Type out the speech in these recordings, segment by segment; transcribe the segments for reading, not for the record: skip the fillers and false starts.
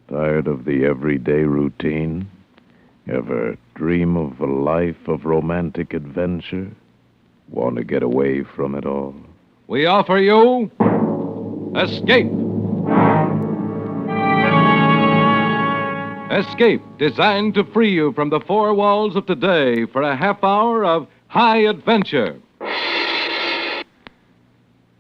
Tired of the everyday routine? Ever dream of a life of romantic adventure? Want to get away from it all? We offer you Escape. Escape, designed to free you from the four walls of today for a half hour of high adventure.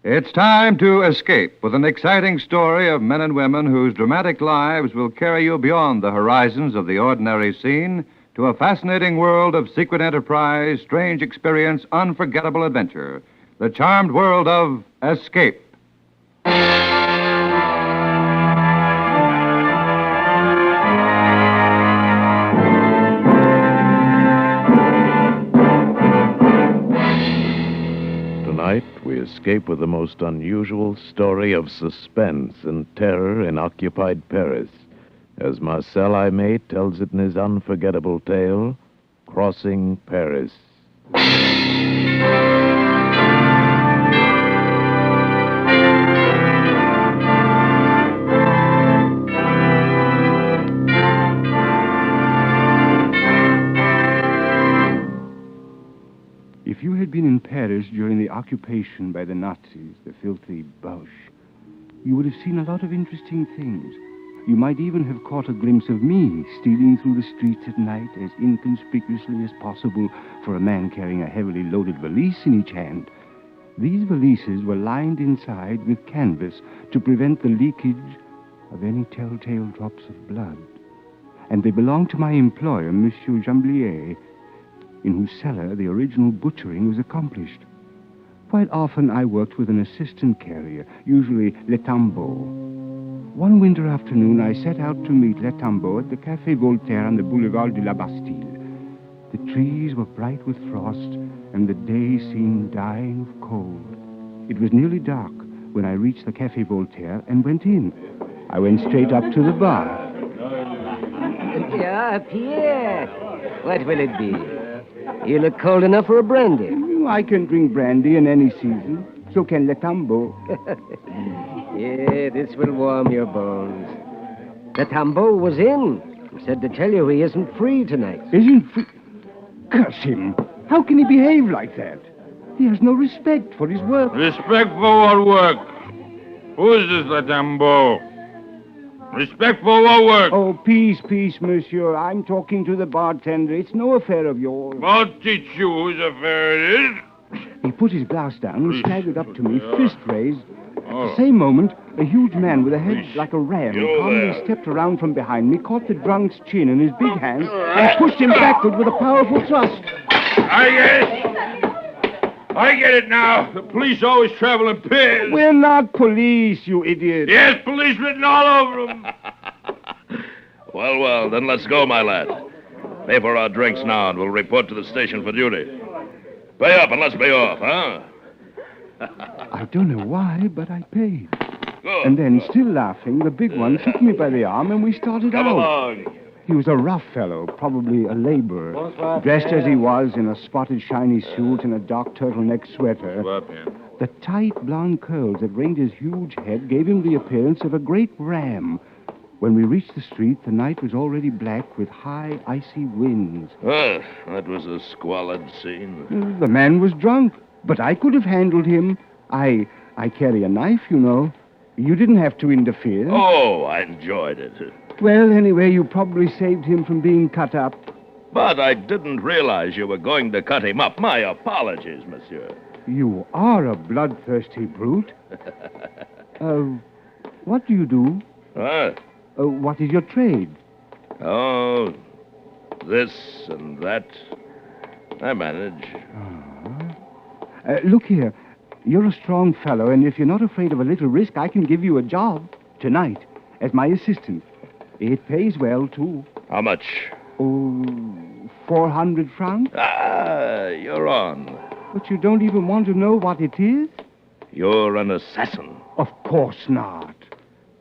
It's time to escape with an exciting story of men and women whose dramatic lives will carry you beyond the horizons of the ordinary scene to a fascinating world of secret enterprise, strange experience, unforgettable adventure. The charmed world of Escape. Tonight, we escape with the most unusual story of suspense and terror in occupied Paris, as Marcel Aimé tells it in his unforgettable tale, Crossing Paris. If you had been in Paris during the occupation by the Nazis, the filthy Boche, you would have seen a lot of interesting things. You might even have caught a glimpse of me stealing through the streets at night as inconspicuously as possible for a man carrying a heavily loaded valise in each hand. These valises were lined inside with canvas to prevent the leakage of any telltale drops of blood. And they belonged to my employer, Monsieur Jamblier, in whose cellar the original butchering was accomplished. Quite often I worked with an assistant carrier, usually Le Tambo. One winter afternoon I set out to meet Le Tambo at the Café Voltaire on the Boulevard de la Bastille. The trees were bright with frost, and the day seemed dying of cold. It was nearly dark when I reached the Café Voltaire and went in. I went straight up to the bar. Pierre, what will it be? You look cold enough for a brandy. I can drink brandy in any season. So can Le Tambo. Yeah, this will warm your bones. Le Tambo was in. He said to tell you he isn't free tonight. Isn't free? Curse him. How can he behave like that? He has no respect for his work. Respect for what work? Who is this Le Tambo? Respect for what work? Oh, peace, monsieur. I'm talking to the bartender. It's no affair of yours. I'll teach you whose affair it is. He put his glass down and staggered up to me, fist raised. At the same moment, a huge man with a head like a ram calmly stepped around from behind me, caught the drunk's chin in his big hand, and pushed him backward with a powerful thrust. I get it now. The police always travel in pairs. We're not police, you idiot. Yes, police written all over them. Well, then let's go, my lad. Pay for our drinks now, and we'll report to the station for duty. Pay up and let's be off, huh? I don't know why, but I paid. Good. And then, still laughing, the big one took me by the arm and we started Come out. along. He was a rough fellow, probably a laborer. Dressed as he was in a spotted shiny suit and a dark turtleneck sweater. The tight blonde curls that ringed his huge head gave him the appearance of a great ram. When we reached the street, the night was already black with high, icy winds. Well, that was a squalid scene. The man was drunk, but I could have handled him. I carry a knife, you know. You didn't have to interfere. Oh, I enjoyed it. Well, anyway, you probably saved him from being cut up. But I didn't realize you were going to cut him up. My apologies, monsieur. You are a bloodthirsty brute. What do you do? What? What is your trade? Oh, this and that. I manage. Look here. You're a strong fellow, and if you're not afraid of a little risk, I can give you a job tonight as my assistant. It pays well, too. How much? Oh, 400 francs? You're on. But you don't even want to know what it is? You're an assassin. Of course not.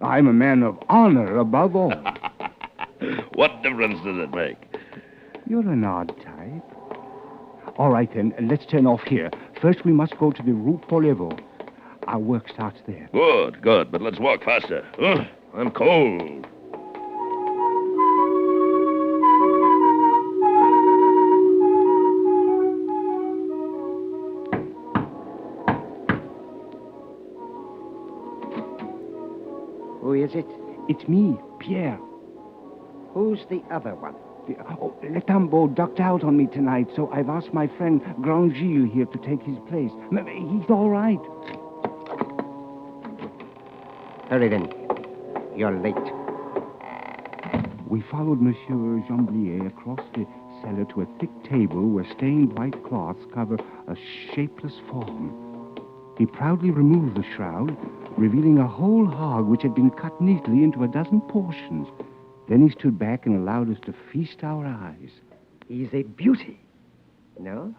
I'm a man of honor above all. What difference does it make? You're an odd type. All right, then, let's turn off here. First, we must go to the Rue Poliveau. Our work starts there. Good, but let's walk faster. I'm cold. Who is it? It's me, Pierre. Who's the other one? Le Tambo ducked out on me tonight, so I've asked my friend Grand Gilles here to take his place. He's all right. Hurry then. You're late. We followed Monsieur Jamblier across the cellar to a thick table where stained white cloths cover a shapeless form. He proudly removed the shroud, revealing a whole hog which had been cut neatly into a dozen portions. Then he stood back and allowed us to feast our eyes. He's a beauty. No?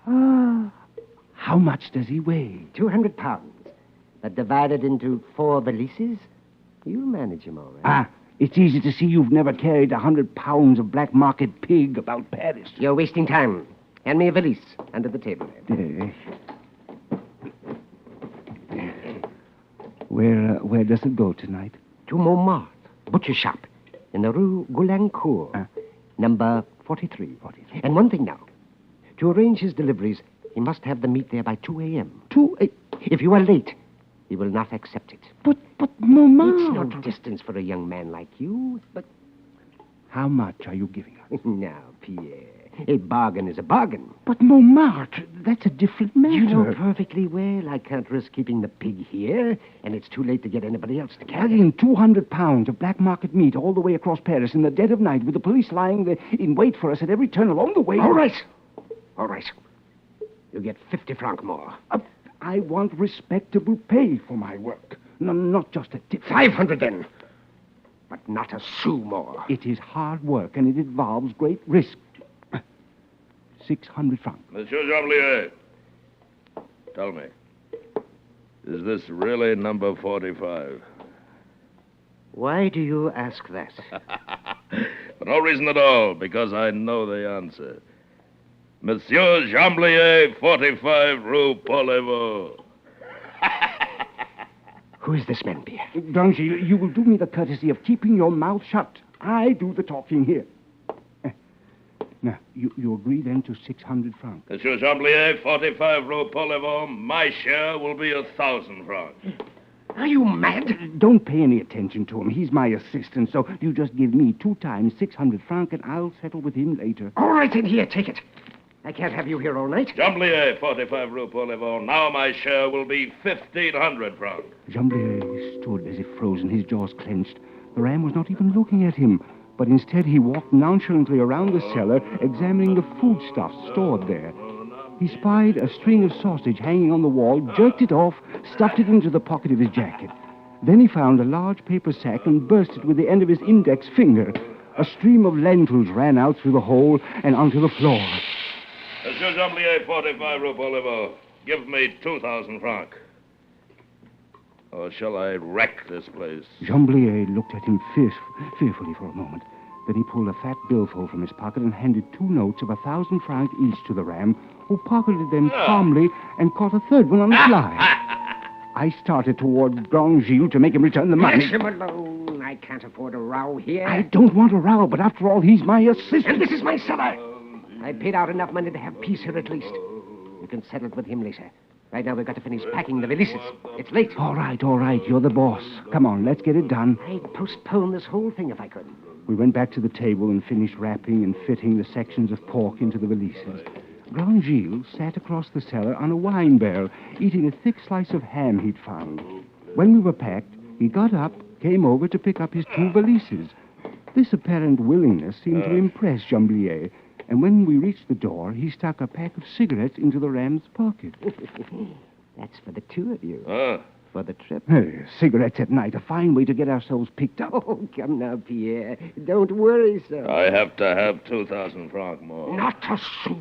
How much does he weigh? 200 pounds. But divided into 4 valises, you'll manage him all right. It's easy to see you've never carried 100 pounds of black market pig about Paris. You're wasting time. Hand me a valise under the table there. Where does it go tonight? To Montmartre, butcher shop, in the Rue Goulancourt, number 43. And one thing now. To arrange his deliveries, he must have the meat there by 2 a.m. If you are late, he will not accept it. But, Montmartre... It's no distance for a young man like you, but... How much are you giving us? Now, Pierre, a bargain is a bargain. But Montmartre, that's a different matter. You know perfectly well I can't risk keeping the pig here, and it's too late to get anybody else to carry it. Carrying 200 pounds of black market meat all the way across Paris in the dead of night with the police lying there in wait for us at every turn along the way... All right. You get 50 francs more. I want respectable pay for my work. No, not just a tip. 500 then. But not a sou more. It is hard work, and it involves great risk. 600 francs. Monsieur Jamblier, tell me, is this really number 45? Why do you ask that? For no reason at all, because I know the answer. Monsieur Jamblier, 45 Rue Paul-Levaux. Who is this man, Pierre? Grangy, you will do me the courtesy of keeping your mouth shut. I do the talking here. Now, you agree then to 600 francs? Monsieur Jamblier, 45 Rue Paul-Levaux, my share will be 1,000 francs. Are you mad? Don't pay any attention to him. He's my assistant, so you just give me 2 times 600 francs, and I'll settle with him later. All right, then, here, take it. I can't have you here all night. Jamblier, 45 Rue Paul-Levaux, now my share will be 1,500 francs. Jamblier stood as if frozen, his jaws clenched. The ram was not even looking at him, but instead he walked nonchalantly around the cellar, examining the foodstuffs stored there. He spied a string of sausage hanging on the wall, jerked it off, stuffed it into the pocket of his jacket. Then he found a large paper sack and burst it with the end of his index finger. A stream of lentils ran out through the hole and onto the floor. Monsieur Jamblier, 45 Rue Paul-Levaux, give me 2,000 francs. Or shall I wreck this place? Jamblier looked at him fearfully for a moment. Then he pulled a fat billfold from his pocket and handed 2 notes of 1,000 francs each to the ram, who pocketed them calmly and caught a third one on the fly. I started toward Grand Gilles to make him return the money. Let him alone. I can't afford a row here. I don't want a row, but after all, he's my assistant. And this is my cellar. I paid out enough money to have peace here at least. You can settle it with him later. Right now, we've got to finish packing the valises. It's late. All right. You're the boss. Come on, let's get it done. I'd postpone this whole thing if I could. We went back to the table and finished wrapping and fitting the sections of pork into the valises. Grand Gilles sat across the cellar on a wine barrel, eating a thick slice of ham he'd found. When we were packed, he got up, came over to pick up his 2 valises. This apparent willingness seemed to impress Jamblier, and when we reached the door, he stuck a pack of cigarettes into the ram's pocket. That's for the 2 of you. For the trip. Cigarettes at night, a fine way to get ourselves picked up. Oh, come now, Pierre. Don't worry so. I have to have 2,000 francs more. Not a sou.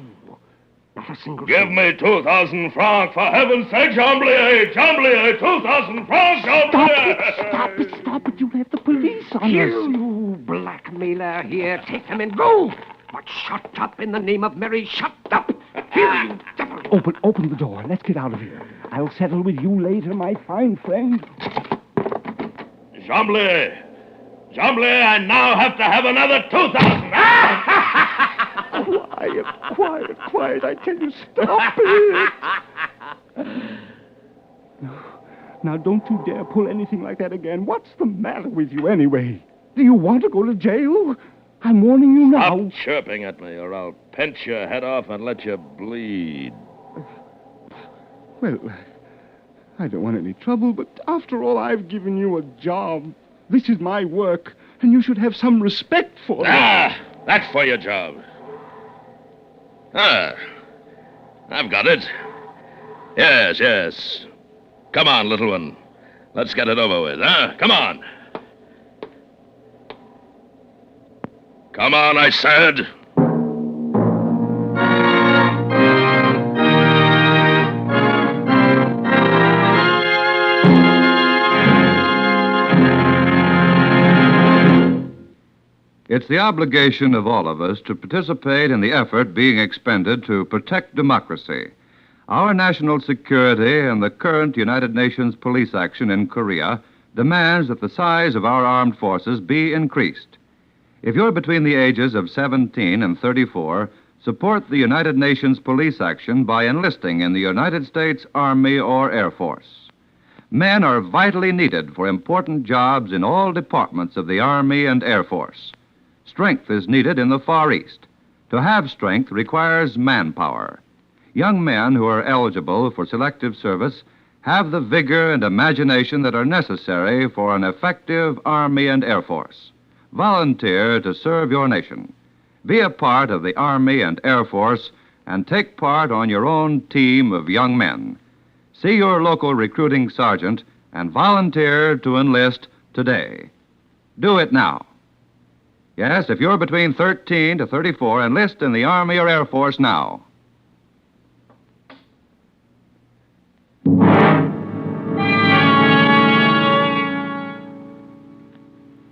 Not a single Give sou. me 2,000 francs, for heaven's sake, Jamblier! Jamblier, 2,000 francs, Jamblier! Stop it. You'll have the police on You blackmailer. Here, take them and go. But shut up in the name of Mary. Shut up. Here, you devil. Open the door. Let's get out of here. I'll settle with you later, my fine friend. Jamblier! Jamblier, I now have to have another 2,000! Quiet. I tell you, stop it. Now, don't you dare pull anything like that again. What's the matter with you, anyway? Do you want to go to jail? I'm warning you now. Stop chirping at me, or I'll pinch your head off and let you bleed. Well, I don't want any trouble, but after all, I've given you a job. This is my work, and you should have some respect for it. Ah, that's for your job. Ah, I've got it. Yes, yes. Come on, little one. Let's get it over with, huh? Come on. Come on, I said. It's the obligation of all of us to participate in the effort being expended to protect democracy. Our national security and the current United Nations police action in Korea demands that the size of our armed forces be increased. If you're between the ages of 17 and 34, support the United Nations police action by enlisting in the United States Army or Air Force. Men are vitally needed for important jobs in all departments of the Army and Air Force. Strength is needed in the Far East. To have strength requires manpower. Young men who are eligible for selective service have the vigor and imagination that are necessary for an effective Army and Air Force. Volunteer to serve your nation. Be a part of the Army and Air Force and take part on your own team of young men. See your local recruiting sergeant and volunteer to enlist today. Do it now. Yes, if you're between 13 to 34, enlist in the Army or Air Force now.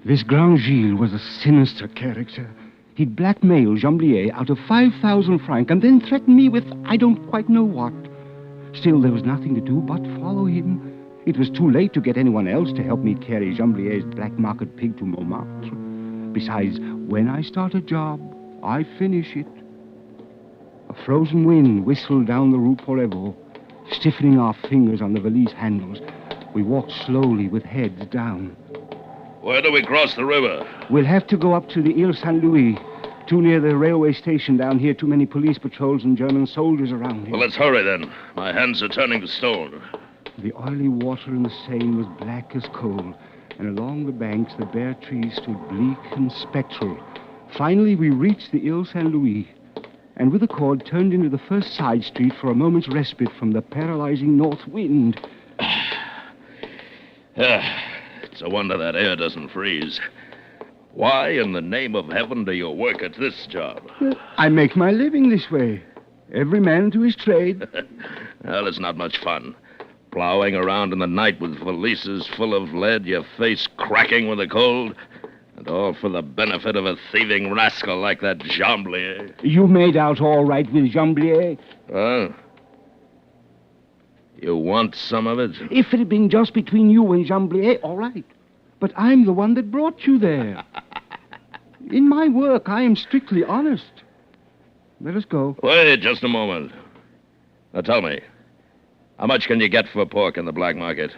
This Grand Gilles was a sinister character. He'd blackmail Jamblier out of 5,000 francs and then threaten me with I don't quite know what. Still, there was nothing to do but follow him. It was too late to get anyone else to help me carry Jamblier's black market pig to Montmartre. Besides, when I start a job, I finish it. A frozen wind whistled down the Rue Pollevo, stiffening our fingers on the valise handles. We walked slowly with heads down. Where do we cross the river? We'll have to go up to the Ile Saint-Louis. Too near the railway station down here. Too many police patrols and German soldiers around here. Well, let's hurry then. My hands are turning to stone. The oily water in the Seine was black as coal, and along the banks the bare trees stood bleak and spectral. Finally, we reached the Ile Saint-Louis, and with a cord turned into the first side street for a moment's respite from the paralyzing north wind. It's a wonder that air doesn't freeze. Why in the name of heaven do you work at this job? I make my living this way. Every man to his trade. Well, it's not much fun. Plowing around in the night with valises full of lead, your face cracking with the cold, and all for the benefit of a thieving rascal like that Jamblier. You made out all right with Jamblier. Huh? You want some of it? If it had been just between you and Jamblier, all right. But I'm the one that brought you there. In my work, I am strictly honest. Let us go. Wait just a moment. Now tell me, how much can you get for pork in the black market?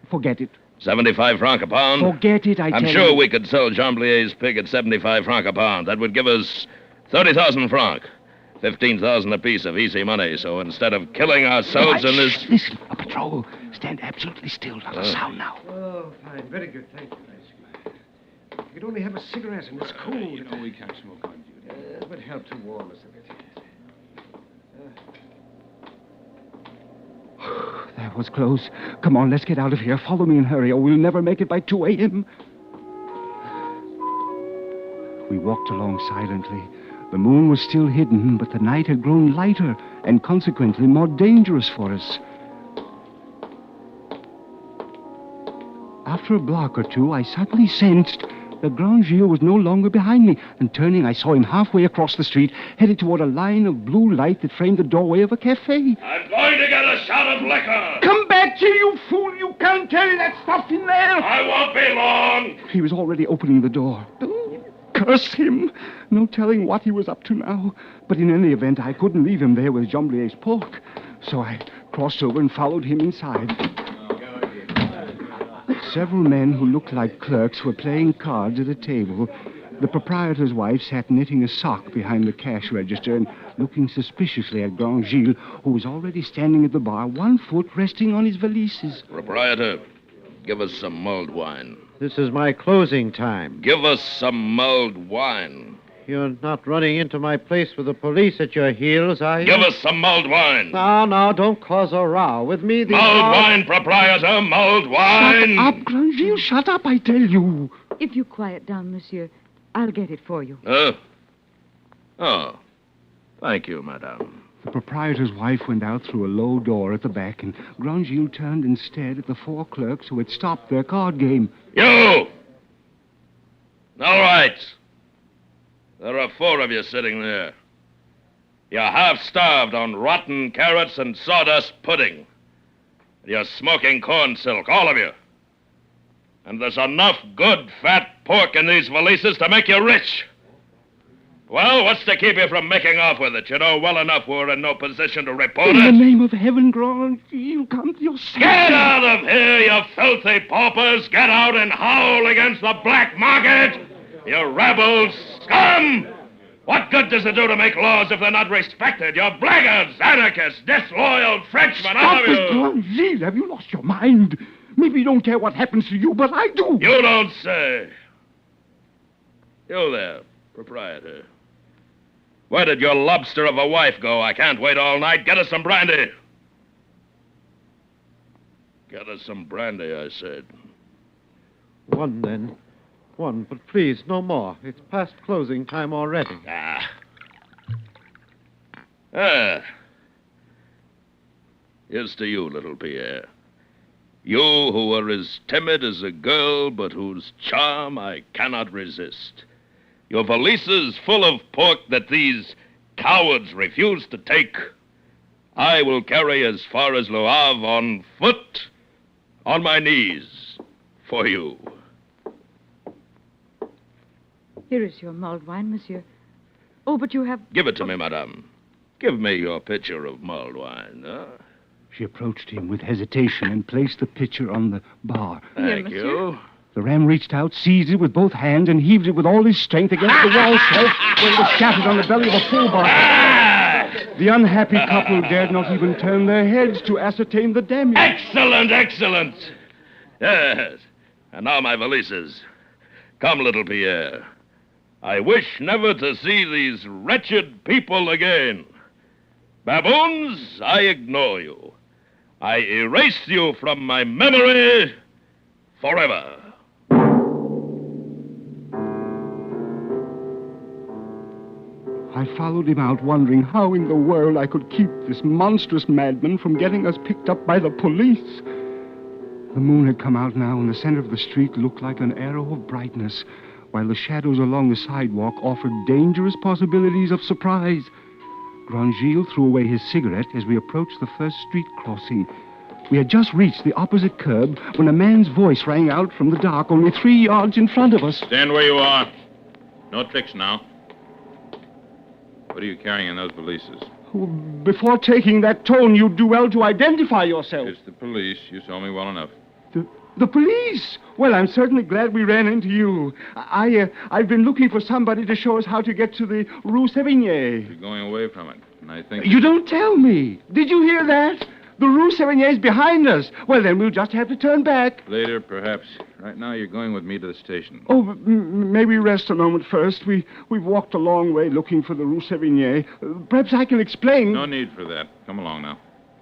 Forget it. 75 francs a pound? Forget it, I tell you. I'm sure we could sell Jamblier's pig at 75 francs a pound. That would give us 30,000 francs. 15,000 apiece of easy money, so instead of killing ourselves in this... Shh, listen, a patrol. Stand absolutely still, not a sound now. Oh, fine. Very good. Thank you. You could only have a cigarette, and it's cold. You know we can't smoke on duty. It would help to warm us a bit. That was close. Come on, let's get out of here. Follow me and hurry, or we'll never make it by 2 a.m. We walked along silently. The moon was still hidden, but the night had grown lighter and consequently more dangerous for us. After a block or two, I suddenly sensed that Grand Gilles was no longer behind me, and turning, I saw him halfway across the street, headed toward a line of blue light that framed the doorway of a cafe. I'm going to get a shot of liquor! Come back here, you fool! You can't carry that stuff in there! I won't be long! He was already opening the door. Curse him! No telling what he was up to now. But in any event, I couldn't leave him there with Jamblier's pork. So I crossed over and followed him inside. Several men who looked like clerks were playing cards at a table. The proprietor's wife sat knitting a sock behind the cash register and looking suspiciously at Grand Gilles, who was already standing at the bar, one foot resting on his valises. Proprietor, give us some mulled wine. This is my closing time. Give us some mulled wine. You're not running into my place with the police at your heels, are you? Give us some mulled wine. No, don't cause a row. With me, the Mulled wine, proprietor, mulled wine. Shut up, Grand Gilles, shut up, I tell you. If you quiet down, monsieur, I'll get it for you. Oh. Thank you, madame. The proprietor's wife went out through a low door at the back, and Grand Gilles turned and stared at the four clerks who had stopped their card game. You! All right. There are four of you sitting there. You're half-starved on rotten carrots and sawdust pudding. You're smoking corn silk, all of you. And there's enough good, fat pork in these valises to make you rich. Well, what's to keep you from making off with it? You know well enough we're in no position to report In it. the name of heaven, Grand Gilles, come to your senses. Get out of here, you filthy paupers! Get out and howl against the black market! You rebel scum! What good does it do to make laws if they're not respected? You're blackguards, anarchists, disloyal Frenchmen, all Stop of it, you! Grand Gilles. Have you lost your mind? Maybe you don't care what happens to you, but I do. You don't say. You there, proprietor. Where did your lobster of a wife go? I can't wait all night. Get us some brandy. Get us some brandy, I said. One, then. One, but please, no more. It's past closing time already. Here's to you, little Pierre. You who are as timid as a girl, but whose charm I cannot resist. Your valises full of pork that these cowards refuse to take, I will carry as far as Le Havre on foot, on my knees, for you. Here is your mulled wine, monsieur. Oh, but you have... Give it to me, madame. Give me your pitcher of mulled wine, huh? She approached him with hesitation and placed the pitcher on the bar. Thank you. The ram reached out, seized it with both hands, and heaved it with all his strength against the wall shelf, where it was shattered on the belly of a full bar. The unhappy couple dared not even turn their heads to ascertain the damage. Excellent, excellent. Yes. And now my valises. Come, little Pierre. I wish never to see these wretched people again. Baboons, I ignore you. I erase you from my memory forever. I followed him out, wondering how in the world I could keep this monstrous madman from getting us picked up by the police. The moon had come out now, and the center of the street looked like an arrow of brightness, while the shadows along the sidewalk offered dangerous possibilities of surprise. Grand Gilles threw away his cigarette as we approached the first street crossing. We had just reached the opposite curb when a man's voice rang out from the dark only 3 yards in front of us. Stand where you are. No tricks now. What are you carrying in those valises? Oh, before taking that tone, you'd do well to identify yourself. It's the police. You saw me well enough. The police? Well, I'm certainly glad we ran into you. I've been looking for somebody to show us how to get to the Rue Sévigné. You're going away from it, and I think... You don't tell me. Did you hear that? The Rue Sévigné is behind us. Well, then we'll just have to turn back. Later, perhaps. Right now, you're going with me to the station. Oh, maybe rest a moment first. We've walked a long way looking for the Rue Sévigné. Perhaps I can explain. No need for that. Come along now.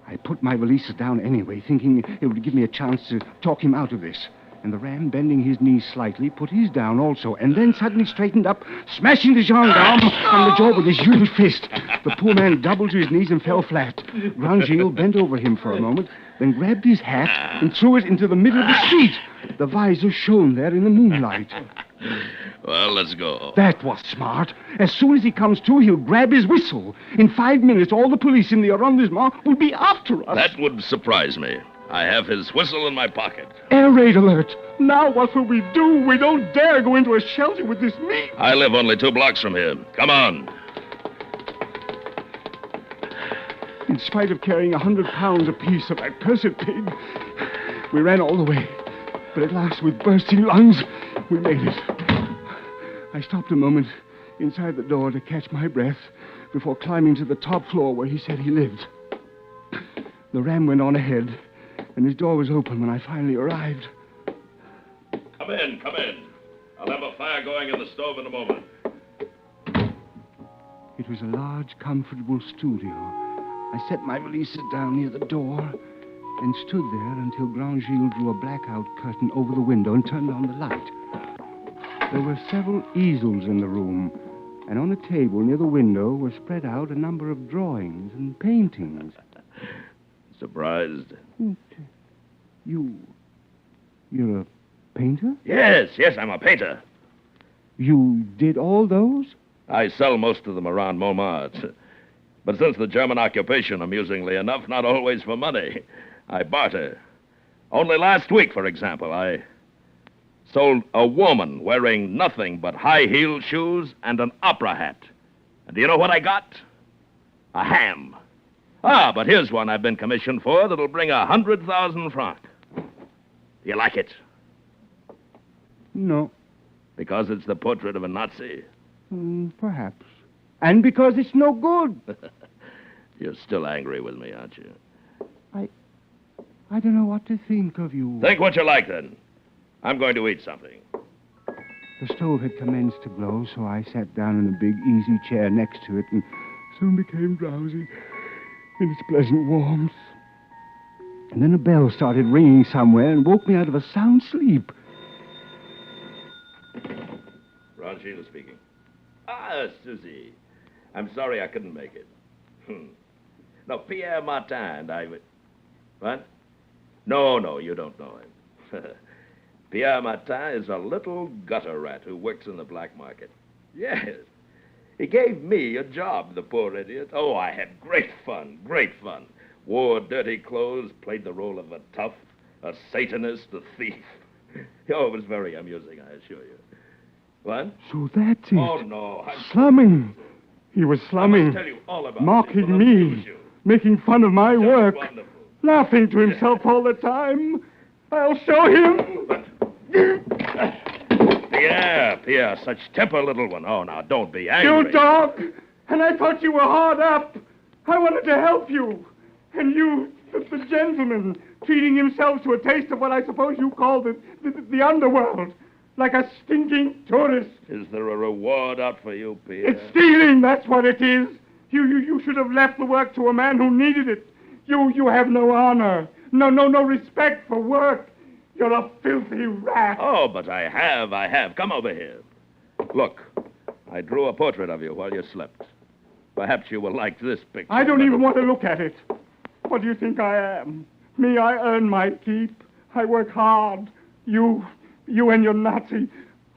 I put my valises down anyway, thinking it would give me a chance to talk him out of this. And the ram, bending his knees slightly, put his down also, and then suddenly straightened up, smashing the gendarme on the jaw with his huge fist. The poor man doubled to his knees and fell flat. Grand Gilles bent over him for a moment, then grabbed his hat and threw it into the middle of the street. The visor shone there in the moonlight. Well, let's go. That was smart. As soon as he comes to, he'll grab his whistle. In 5 minutes, all the police in the arrondissement will be after us. That would surprise me. I have his whistle in my pocket. Air raid alert. Now what will we do? We don't dare go into a shelter with this meat. I live only 2 blocks from here. Come on. In spite of carrying 100 pounds apiece of that cursed pig, we ran all the way. But at last, with bursting lungs, we made it. I stopped a moment inside the door to catch my breath before climbing to the top floor where he said he lived. The ram went on ahead, and his door was open when I finally arrived. Come in, come in. I'll have a fire going in the stove in a moment. It was a large, comfortable studio. I set my valises down near the door and stood there until Grandgilles drew a blackout curtain over the window and turned on the light. There were several easels in the room, and on a table near the window were spread out a number of drawings and paintings. Surprised? You're a painter? Yes, I'm a painter. You did all those? I sell most of them around Montmartre. But since the German occupation, amusingly enough, not always for money, I barter. Only last week, for example, I sold a woman wearing nothing but high-heeled shoes and an opera hat. And do you know what I got? A ham. But here's one I've been commissioned for that'll bring 100,000 francs. Do you like it? No. Because it's the portrait of a Nazi? Perhaps. And because it's no good. You're still angry with me, aren't you? I don't know what to think of you. Think what you like, then. I'm going to eat something. The stove had commenced to glow, so I sat down in a big easy chair next to it and soon became drowsy in its pleasant warmth. And then a bell started ringing somewhere and woke me out of a sound sleep. Grandgilles speaking. Susie. I'm sorry I couldn't make it. No, Pierre Martin and I would... What? No, you don't know him. Pierre Martin is a little gutter rat who works in the black market. Yes. He gave me a job, the poor idiot. Oh, I had great fun. Wore dirty clothes, played the role of a tough, a Satanist, a thief. Oh, it was very amusing, I assure you. What? So that's it. Oh, no. Slumming. He was slumming. I must tell you all about mocking it. me. Making fun of my Just work. wonderful. Laughing to himself all the time. I'll show him. Pierre, such temper, little one. Oh, now, don't be angry. You dog! And I thought you were hard up. I wanted to help you. And you, the gentleman, treating himself to a taste of what I suppose you call the underworld. Like a stinking tourist. Is there a reward out for you, Pierre? It's stealing, that's what it is. You should have left the work to a man who needed it. You have no honor. No respect for work. You're a filthy rat. Oh, but I have. Come over here. Look, I drew a portrait of you while you slept. Perhaps you will like this picture. I don't even want to look at it. What do you think I am? Me, I earn my keep. I work hard. You and your Nazi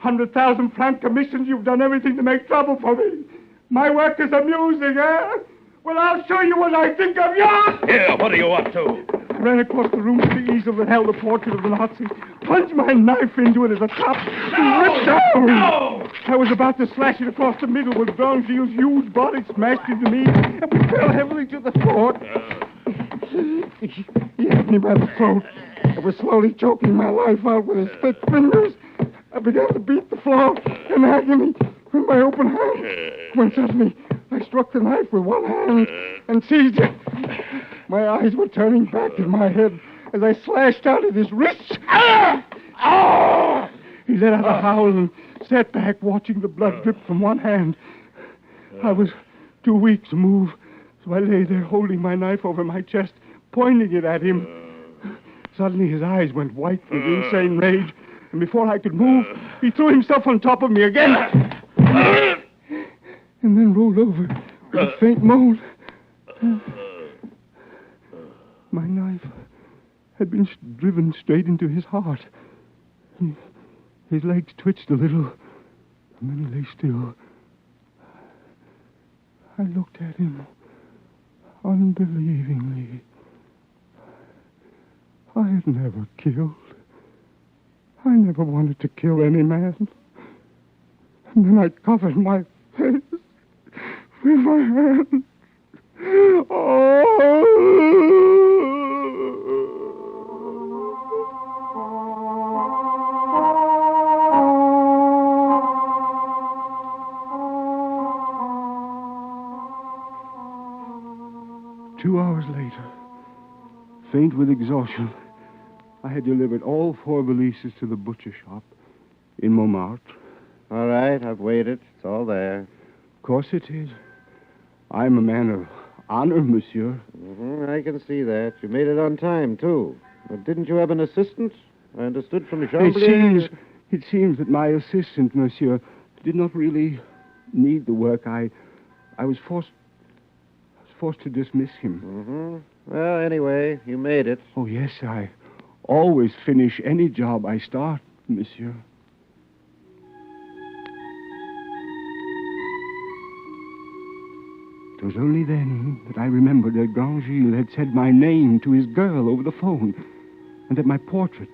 100,000 franc commissions, you've done everything to make trouble for me. My work is amusing, eh? Well, I'll show you what I think of you! Here, what are you up to? I ran across the room to the easel that held the portrait of the Nazi, plunged my knife into it at the top, and ripped down. No! I was about to slash it across the middle when Grandgilles' huge body smashed into me, and we fell heavily to the floor. He had me by the throat. I was slowly choking my life out with his thick fingers. I began to beat the floor in agony with my open hand, when suddenly I struck the knife with one hand and seized it. My eyes were turning back in my head as I slashed out at his wrists. He let out a howl and sat back watching the blood drip from one hand. I was too weak to move, so I lay there holding my knife over my chest, pointing it at him. Suddenly his eyes went white with insane rage, and before I could move, he threw himself on top of me again. And then rolled over with a faint moan. My knife had been driven straight into his heart. His legs twitched a little, and then he lay still. I looked at him unbelievingly. I had never killed. I never wanted to kill any man. And then I covered my face with my hands. Oh! later. Faint with exhaustion, I had delivered all 4 valises to the butcher shop in Montmartre. All right, I've waited. It's all there. Of course it is. I'm a man of honor, monsieur. I can see that. You made it on time, too. But didn't you have an assistant? I understood from Chambly... It seems that my assistant, monsieur, did not really need the work. I was forced to dismiss him. Well, anyway, you made it. Oh, yes, I always finish any job I start, monsieur. It was only then that I remembered that Grand Gilles had said my name to his girl over the phone, and that my portrait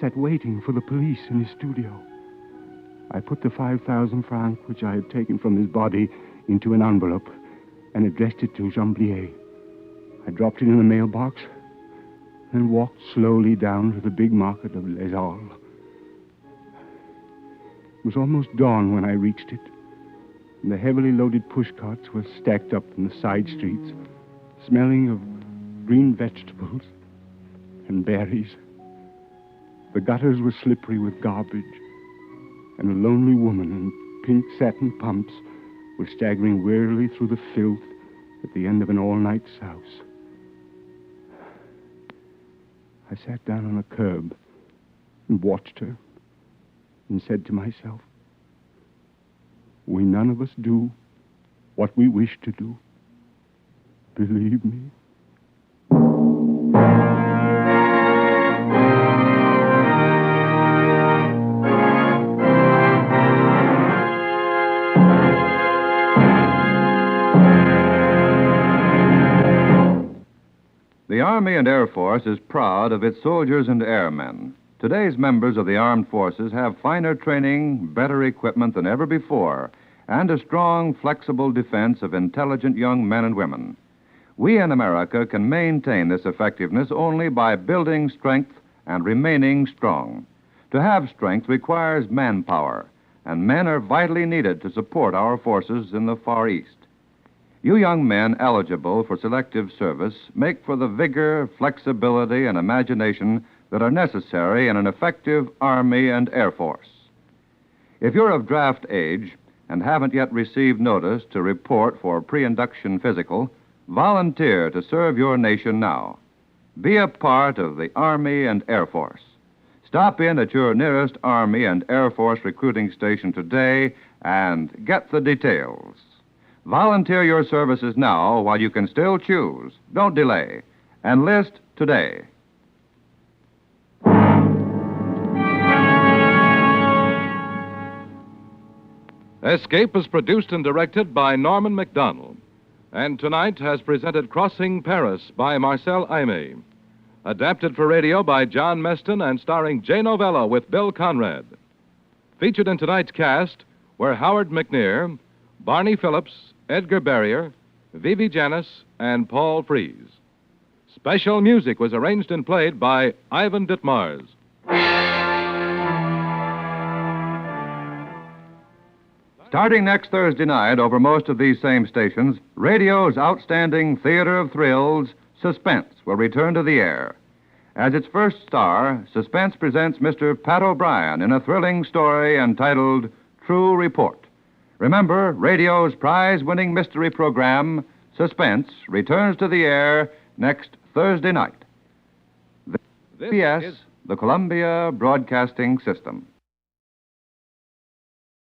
sat waiting for the police in his studio. I put the 5,000 francs which I had taken from his body into an envelope and addressed it to Chambly. I dropped it in the mailbox and walked slowly down to the big market of Les Halles. It was almost dawn when I reached it, and the heavily loaded pushcarts were stacked up in the side streets, smelling of green vegetables and berries. The gutters were slippery with garbage, and a lonely woman in pink satin pumps was staggering wearily through the filth at the end of an all-night souse. I sat down on a curb and watched her and said to myself, we none of us do what we wish to do. Believe me. The Army and Air Force is proud of its soldiers and airmen. Today's members of the armed forces have finer training, better equipment than ever before, and a strong, flexible defense of intelligent young men and women. We in America can maintain this effectiveness only by building strength and remaining strong. To have strength requires manpower, and men are vitally needed to support our forces in the Far East. You young men eligible for selective service make for the vigor, flexibility, and imagination that are necessary in an effective Army and Air Force. If you're of draft age and haven't yet received notice to report for pre-induction physical, volunteer to serve your nation now. Be a part of the Army and Air Force. Stop in at your nearest Army and Air Force recruiting station today and get the details. Volunteer your services now while you can still choose. Don't delay. Enlist today. Escape is produced and directed by Norman MacDonald, and tonight has presented Crossing Paris by Marcel Aimé. Adapted for radio by John Meston and starring Jay Novella with Bill Conrad. Featured in tonight's cast were Howard McNear, Barney Phillips, Edgar Barrier, Vivi Janis, and Paul Frees. Special music was arranged and played by Ivan Ditmars. Starting next Thursday night over most of these same stations, radio's outstanding theater of thrills, Suspense, will return to the air. As its first star, Suspense presents Mr. Pat O'Brien in a thrilling story entitled True Report. Remember, radio's prize-winning mystery program, Suspense, returns to the air next Thursday night. This is the Columbia Broadcasting System.